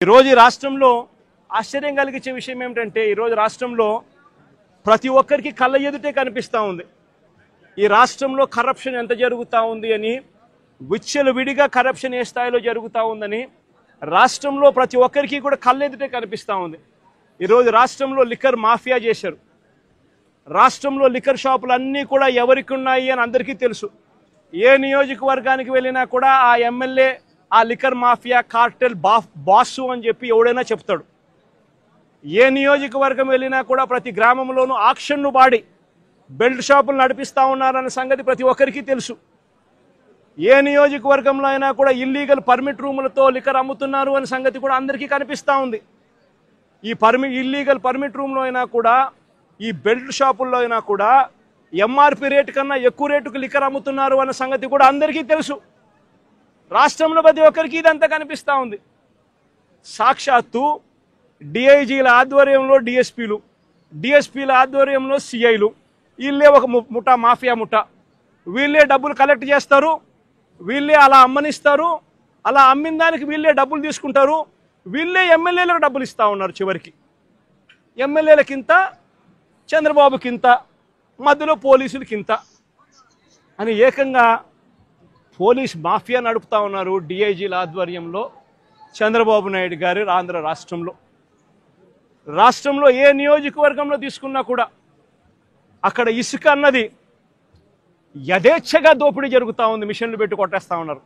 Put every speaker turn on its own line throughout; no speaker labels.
ఈరోజు రాష్ట్రంలో ఆశ్చర్యం కలిగించే విషయం ఏమిటంటే ఈరోజు రాష్ట్రంలో ప్రతి ఒక్కరికి కళ్ళ ఎదుటే కనిపిస్తూ ఉంది. ఈ రాష్ట్రంలో కరప్షన్ ఎంత జరుగుతూ ఉంది అని, విచ్చలవిడిగా కరప్షన్ ఏ స్థాయిలో జరుగుతూ ఉందని రాష్ట్రంలో ప్రతి ఒక్కరికి కూడా కళ్ళ ఎదుటే కనిపిస్తూ ఉంది. ఈరోజు రాష్ట్రంలో లిక్కర్ మాఫియా చేశారు. రాష్ట్రంలో లిక్కర్ షాపులు అన్నీ కూడా ఎవరికి ఉన్నాయి అని అందరికీ తెలుసు. ఏ నియోజకవర్గానికి వెళ్ళినా కూడా ఆ ఎమ్మెల్యే ఆ లిక్కర్ మాఫియా కార్టెల్ బాసు అని చెప్పి ఎవడైనా చెప్తాడు. ఏ నియోజకవర్గం వెళ్ళినా కూడా ప్రతి గ్రామంలోనూ ఆక్షన్ను వాడి బెల్ట్ షాపులు నడిపిస్తూ ఉన్నారన్న సంగతి ప్రతి ఒక్కరికి తెలుసు. ఏ నియోజకవర్గంలో అయినా కూడా ఇల్లీగల్ పర్మిట్ రూములతో లిక్కర్ అమ్ముతున్నారు అనే సంగతి కూడా అందరికీ కనిపిస్తూ ఉంది. ఈ ఇల్లీగల్ పర్మిట్ రూమ్లో అయినా కూడా, ఈ బెల్ట్ షాపుల్లో అయినా కూడా ఎంఆర్పి రేటు కన్నా ఎక్కువ రేటుకు లిక్కర్ అమ్ముతున్నారు అన్న సంగతి కూడా అందరికీ తెలుసు. రాష్ట్రంలో ప్రతి ఒక్కరికి ఇదంతా కనిపిస్తూ ఉంది. సాక్షాత్తు డిఐజీల ఆధ్వర్యంలో డిఎస్పీల ఆధ్వర్యంలో సిఐలు, వీళ్ళే ఒక ముఠా, మాఫియా ముఠా. వీళ్ళే డబ్బులు కలెక్ట్ చేస్తారు, వీళ్ళే అలా అమ్మనిస్తారు, అలా అమ్మిన దానికి వీళ్ళే డబ్బులు తీసుకుంటారు, వీళ్ళే ఎమ్మెల్యేలకు డబ్బులు ఇస్తూ ఉన్నారు. చివరికి ఎమ్మెల్యేలకింత, చంద్రబాబుకింత, మధ్యలో పోలీసులకింత అని ఏకంగా పోలీస్ మాఫియా నడుపుతా ఉన్నారు డిఐజీల ఆధ్వర్యంలో చంద్రబాబు నాయుడు గారి ఆంధ్ర రాష్ట్రంలో ఏ నియోజకవర్గంలో తీసుకున్నా కూడా అక్కడ ఇసుక అన్నది యథేచ్ఛగా దోపిడీ జరుగుతూ ఉంది. మిషన్లు పెట్టి కొట్టేస్తూ ఉన్నారు.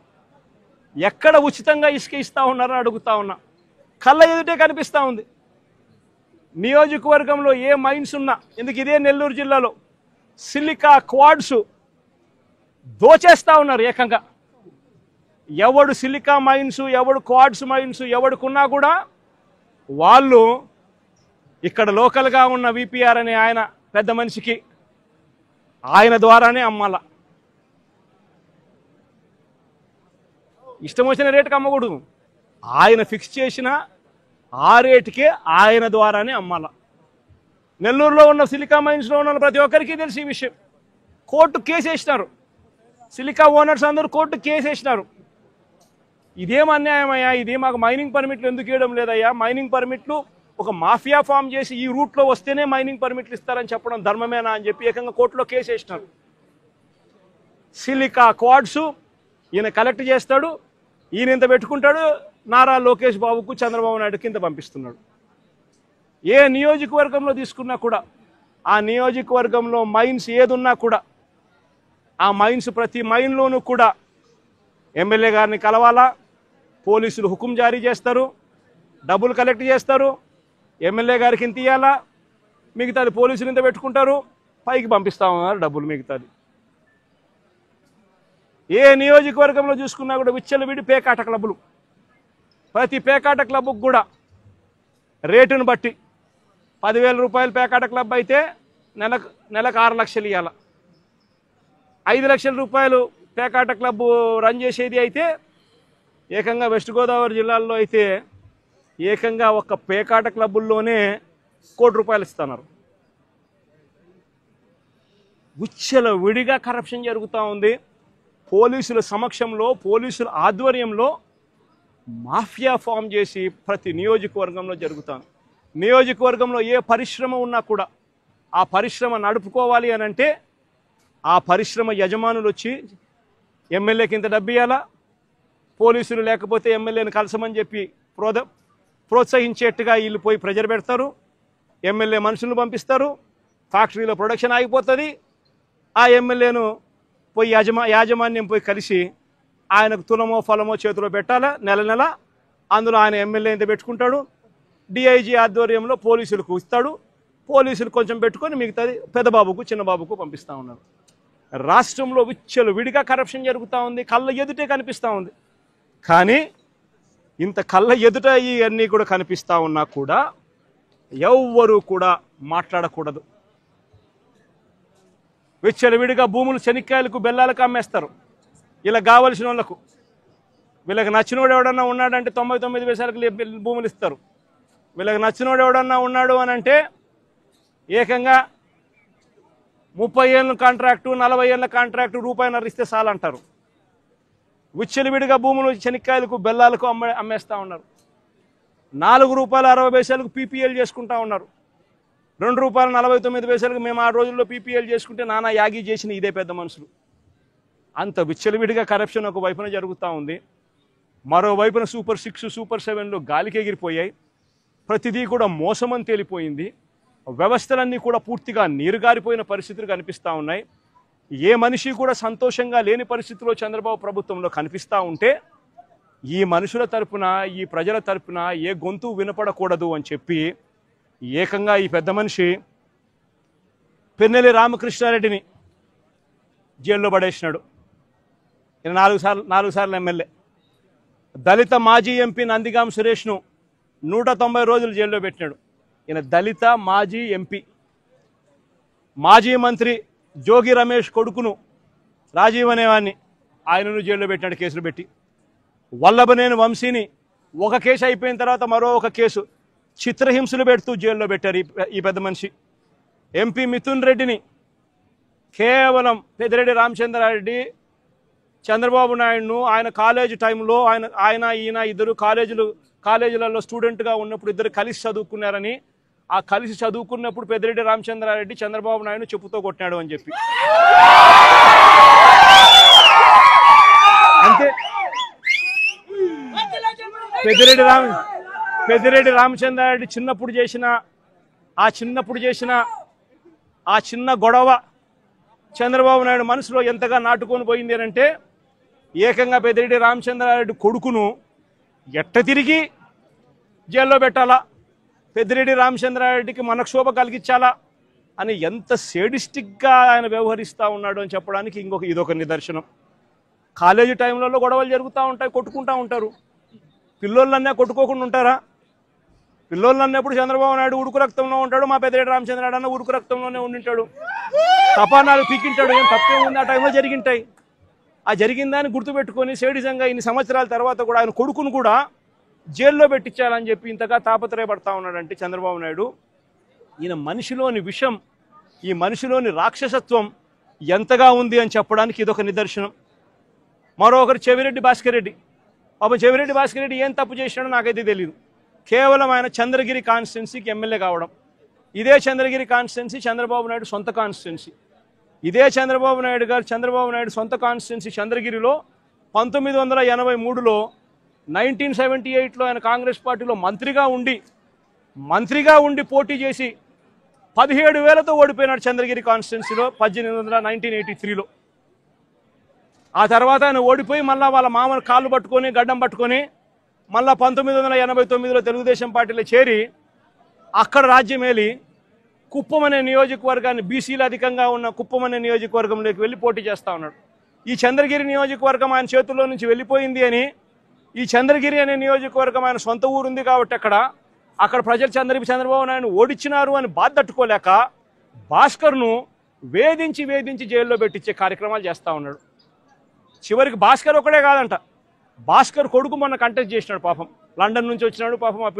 ఎక్కడ ఉచితంగా ఇసుక ఇస్తూ ఉన్నారని అడుగుతా ఉన్నా. కళ్ళ ఎదుటే కనిపిస్తూ ఉంది. నియోజకవర్గంలో ఏ మైన్స్ ఉన్నా, ఎందుకు ఇదే నెల్లూరు జిల్లాలో సిలికా క్వాడ్స్ దోచేస్తూ ఉన్నారు ఏకంగా. ఎవడు సిలికా మైన్స్, ఎవడు క్వాడ్స్ మైన్స్ ఎవడుకున్నా కూడా వాళ్ళు ఇక్కడ లోకల్గా ఉన్న విపిఆర్ అనే ఆయన పెద్ద మనిషికి ఆయన ద్వారానే అమ్మాల. ఇష్టం వచ్చిన రేటుకి అమ్మకూడదు. ఆయన ఫిక్స్ చేసిన ఆ రేటుకే ఆయన ద్వారానే అమ్మాల. నెల్లూరులో ఉన్న సిలికా మైన్స్లో ఉన్న ప్రతి ఒక్కరికి తెలిసి ఈ విషయం. కోర్టు కేసు వేసినారు. సిలికా ఓనర్స్ అందరూ కోర్టు కేసు వేసినారు. ఇదేం అన్యాయమయ్యా, ఇది మాకు మైనింగ్ పర్మిట్లు ఎందుకు ఇవ్వడం లేదయ్యా, మైనింగ్ పర్మిట్లు ఒక మాఫియా ఫామ్ చేసి ఈ రూట్లో వస్తేనే మైనింగ్ పర్మిట్లు ఇస్తారని చెప్పడం ధర్మమేనా అని చెప్పి ఏకంగా కోర్టులో కేసు వేసినారు. సిలికా క్వాడ్స్ ఈయన కలెక్ట్ చేస్తాడు, ఈయన ఇంత పెట్టుకుంటాడు, నారా లోకేష్ బాబుకు చంద్రబాబు నాయుడుకి ఇంత పంపిస్తున్నాడు. ఏ నియోజకవర్గంలో తీసుకున్నా కూడా ఆ నియోజకవర్గంలో మైన్స్ ఏదున్నా కూడా ఆ మైన్స్ ప్రతి మైన్లోనూ కూడా ఎమ్మెల్యే గారిని కలవాలా, పోలీసులు హుకుం జారీ చేస్తారు, డబ్బులు కలెక్ట్ చేస్తారు, ఎమ్మెల్యే గారికి ఇంత ఇవ్వాలా, మిగతాది పోలీసులు ఇంత పెట్టుకుంటారు, పైకి పంపిస్తామన్నారు డబ్బులు మిగతాది. ఏ నియోజకవర్గంలో చూసుకున్నా కూడా విచ్చలవిడి పేకాట క్లబ్బులు. ప్రతి పేకాట క్లబ్కు కూడా రేటును బట్టి 10,000 రూపాయలు పేకాట క్లబ్ అయితే నెలకు 6 లక్షలు ఇవ్వాలా. 5 లక్షల రూపాయలు పేకాట క్లబ్ రన్ చేసేది అయితే ఏకంగా వెస్ట్ గోదావరి జిల్లాల్లో అయితే ఏకంగా ఒక పేకాట క్లబ్బుల్లోనే ₹1 కోటి ఇస్తున్నారు. విచ్చలవిడిగా కరప్షన్ జరుగుతూ ఉంది. పోలీసుల సమక్షంలో, పోలీసుల ఆధ్వర్యంలో మాఫియా ఫామ్ చేసి ప్రతి నియోజకవర్గంలో జరుగుతాను. నియోజకవర్గంలో ఏ పరిశ్రమ ఉన్నా కూడా ఆ పరిశ్రమ నడుపుకోవాలి అని అంటే ఆ పరిశ్రమ యజమానులు వచ్చి ఎమ్మెల్యేకి ఇంత డబ్బు ఇవ్వాలా, పోలీసులు లేకపోతే ఎమ్మెల్యేని కలసమని చెప్పి ప్రోత్సహించేట్టుగా వీళ్ళు పోయి ప్రెజర్ పెడతారు, ఎమ్మెల్యే మనుషులను పంపిస్తారు, ఫ్యాక్టరీలో ప్రొడక్షన్ ఆగిపోతుంది, ఆ ఎమ్మెల్యేను పోయి యాజమాన్యం పోయి కలిసి ఆయనకు తులమో ఫలమో చేతిలో పెట్టాలా నెల, అందులో ఆయన ఎమ్మెల్యే ఇంత పెట్టుకుంటాడు, డిఐజీ ఆధ్వర్యంలో పోలీసులకు ఇస్తాడు, పోలీసులు కొంచెం పెట్టుకొని మిగతాది పెద్దబాబుకు చిన్నబాబుకు పంపిస్తూ ఉన్నారు. రాష్ట్రంలో విచ్చలవిడిగా కరప్షన్ జరుగుతూ ఉంది. కళ్ళ ఎదుటే కనిపిస్తూ ఉంది. కానీ ఇంత కళ్ళ ఎదుట ఇవన్నీ కూడా కనిపిస్తూ ఉన్నా కూడా ఎవ్వరూ కూడా మాట్లాడకూడదు. విచ్చలవిడిగా భూములు శనిక్కాయలకు బెల్లాలకు అమ్మేస్తారు. ఇలా కావలసిన వాళ్ళకు, వీళ్ళకి నచ్చినోడు ఎవడన్నా ఉన్నాడంటే 99 పైసలకు భూములు ఇస్తారు. వీళ్ళకి నచ్చినోడు ఎవడన్నా ఉన్నాడు అని అంటే ఏకంగా 30 ఏళ్ళ కాంట్రాక్టు, 40 ఏళ్ళ కాంట్రాక్టు, ₹1.5 ఇస్తే చాలంటారు. విచ్చలవిడిగా భూములు శనిక్కాయలకు బెల్లాలకు అమ్మేస్తూ ఉన్నారు. ₹4.60 పీపీఎల్ చేసుకుంటా ఉన్నారు. ₹2.49 మేము ఆ రోజుల్లో పీపీఎల్ చేసుకుంటే నానా యాగి చేసిన ఇదే పెద్ద మనుషులు. అంత విచ్చలవిడిగా కరప్షన్ ఒక వైపున జరుగుతూ ఉంది. మరోవైపున సూపర్ 6, సూపర్ 7లు గాలికి ఎగిరిపోయాయి. ప్రతిదీ కూడా మోసమని తేలిపోయింది. వ్యవస్థలన్నీ కూడా పూర్తిగా నీరుగారిపోయిన పరిస్థితులు కనిపిస్తూ ఉన్నాయి. ఏ మనిషి కూడా సంతోషంగా లేని పరిస్థితిలో చంద్రబాబు ప్రభుత్వంలో కనిపిస్తూ ఉంటే ఈ మనుషుల తరపున, ఈ ప్రజల తరపున ఏ గొంతు వినపడకూడదు అని చెప్పి ఏకంగా ఈ పెద్ద మనిషి పెన్నెల్లి రామకృష్ణారెడ్డిని జైల్లో పడేసినాడు. ఈయన 4 సార్లు ఎమ్మెల్యే. దళిత మాజీ ఎంపీ నందిగాం సురేష్ను 190 రోజులు జైల్లో పెట్టినాడు. ఈయన దళిత మాజీ ఎంపీ. మాజీ మంత్రి జోగి రమేష్ కొడుకును రాజీవ్ అనేవాడిని ఆయనను జైల్లో పెట్టినాడు కేసులు పెట్టి. వల్లభనేని వంశీని ఒక కేసు అయిపోయిన తర్వాత మరో ఒక కేసు చిత్రహింసలు పెడుతూ జైల్లో పెట్టారు ఈ పెద్ద మనిషి. ఎంపీ మిథున్ రెడ్డిని కేవలం పెద్దిరెడ్డి రామచంద్రారెడ్డి చంద్రబాబు నాయుడును ఆయన కాలేజ్ టైంలో ఈయన ఇద్దరు కాలేజీలలో స్టూడెంట్గా ఉన్నప్పుడు ఇద్దరు కలిసి చదువుకున్నారని, ఆ కలిసి చదువుకున్నప్పుడు పెద్దిరెడ్డి రామచంద్రారెడ్డి చంద్రబాబు నాయుడు చెప్పుతో కొట్టినాడు అని చెప్పి. అంతే. పెద్దిరెడ్డి రామచంద్రారెడ్డి చిన్నప్పుడు చేసిన ఆ చిన్న గొడవ చంద్రబాబు నాయుడు మనసులో ఎంతగా నాటుకొని పోయింది అంటే ఏకంగా పెద్దిరెడ్డి రామచంద్రారెడ్డి కొడుకును ఎట్ట తిరిగి జైల్లో పెట్టాలా, పెద్దిరెడ్డి రామచంద్రారెడ్డికి మనక్షోభ కలిగించాలా అని ఎంత సేడిస్టిక్గా ఆయన వ్యవహరిస్తూ ఉన్నాడు అని చెప్పడానికి ఇదొక నిదర్శనం. కాలేజీ టైంలలో గొడవలు జరుగుతూ ఉంటాయి, కొట్టుకుంటూ ఉంటారు. పిల్లోళ్ళన్నా కొట్టుకోకుండా ఉంటారా? పిల్లోళ్ళన్నప్పుడు చంద్రబాబు నాయుడు ఉడుకు రక్తంలో ఉంటాడు, మా పెద్దిరెడ్డి రామచంద్రారెడ్డి అన్న ఉడుకు రక్తంలోనే ఉండింటాడు. తపానాలు పీకింటాడు. ఏం తప్పేముంది? ఆ టైంలో జరిగింటాయి. ఆ జరిగిందాన్ని గుర్తుపెట్టుకొని సేడిజంగా ఇన్ని సంవత్సరాల తర్వాత కూడా ఆయన కొడుకును కూడా జైల్లో పెట్టించాలని చెప్పి ఇంతగా తాపత్రయపడతా ఉన్నాడంటే చంద్రబాబు నాయుడు. ఈయన మనిషిలోని విషం, ఈ మనిషిలోని రాక్షసత్వం ఎంతగా ఉంది అని చెప్పడానికి ఇదొక నిదర్శనం. మరొకరు చెవిరెడ్డి భాస్కర్ రెడ్డి. పాపం చెవిరెడ్డి భాస్కర్ రెడ్డి ఏం తప్పు చేసినాడో నాకైతే తెలియదు. కేవలం ఆయన చంద్రగిరి కాన్స్టిట్యున్సీకి ఎమ్మెల్యే కావడం. ఇదే చంద్రగిరి కాన్స్టిట్యున్సీ చంద్రబాబు నాయుడు సొంత కాన్స్టిట్యున్సీ. ఇదే చంద్రబాబు నాయుడు సొంత కాన్స్టిట్యున్సీ చంద్రగిరిలో 1983లో 1978లో ఆయన కాంగ్రెస్ పార్టీలో మంత్రిగా ఉండి పోటీ చేసి 17,000తో ఓడిపోయినాడు చంద్రగిరి కాన్స్టిట్యున్సీలో 1983లో. ఆ తర్వాత ఆయన ఓడిపోయి మళ్ళీ వాళ్ళ మామను కాళ్ళు పట్టుకొని గడ్డం పట్టుకొని మళ్ళీ 1989లో తెలుగుదేశం పార్టీలో చేరి అక్కడ రాజ్యమేలి కుప్పం అనే నియోజకవర్గాన్ని, బీసీలు అధికంగా ఉన్న కుప్పం అనే నియోజకవర్గంలోకి వెళ్ళి పోటీ చేస్తూ ఉన్నాడు. ఈ చంద్రగిరి నియోజకవర్గం ఆయన చేతుల్లో నుంచి వెళ్ళిపోయింది అని, ఈ చంద్రగిరి అనే నియోజకవర్గం ఆయన సొంత ఊరుంది కాబట్టి అక్కడ ప్రజలు చంద్రబాబు నాయుడు ఓడించినారు అని బాధ తట్టుకోలేక భాస్కర్ను వేధించి జైల్లో పెట్టించే కార్యక్రమాలు చేస్తూ ఉన్నాడు. చివరికి భాస్కర్ ఒకడే కాదంట, భాస్కర్ కొడుకు మొన్న కంటెస్ట్ చేసినాడు. పాపం లండన్ నుంచి వచ్చినాడు పాపం ఆ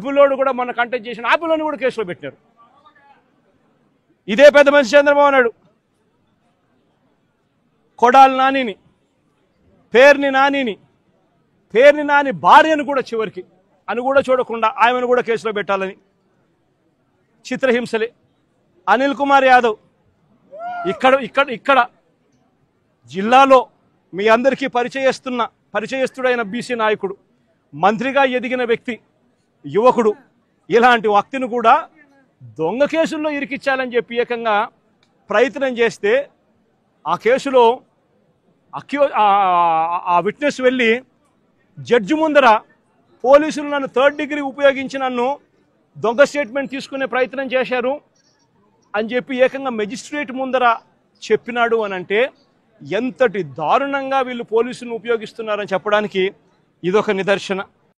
పిల్లోడు కూడా మొన్న కంటెస్ట్ చేసినాడు. ఆ పిల్లోని కూడా కేసులో పెట్టినారు. ఇదే పెద్ద మనిషి చంద్రబాబు నాయుడు కొడాలి నానిని, పేర్ని నాని భార్యను కూడా చివరికి అని కూడా చూడకుండా ఆమెను కూడా కేసులో పెట్టాలని చిత్రహింసలే. అనిల్ కుమార్ యాదవ్ ఇక్కడ జిల్లాలో మీ అందరికీ పరిచయస్తుడైన బీసీ నాయకుడు, మంత్రిగా ఎదిగిన వ్యక్తి, యువకుడు, ఇలాంటి వ్యక్తిని కూడా దొంగ కేసుల్లో ఇరికిచ్చాలని చెప్పి ఏకంగా ప్రయత్నం చేస్తే ఆ కేసులో ఆ విట్నెస్ వెళ్ళి జడ్జి ముందర పోలీసులు నన్ను 3rd డిగ్రీ ఉపయోగించి నన్ను దొంగ స్టేట్మెంట్ తీసుకునే ప్రయత్నం చేశారు అని చెప్పి ఏకంగా మెజిస్ట్రేట్ ముందర చెప్పినాడు అని అంటే ఎంతటి దారుణంగా వీళ్ళు పోలీసులను ఉపయోగిస్తున్నారని చెప్పడానికి ఇదొక నిదర్శన.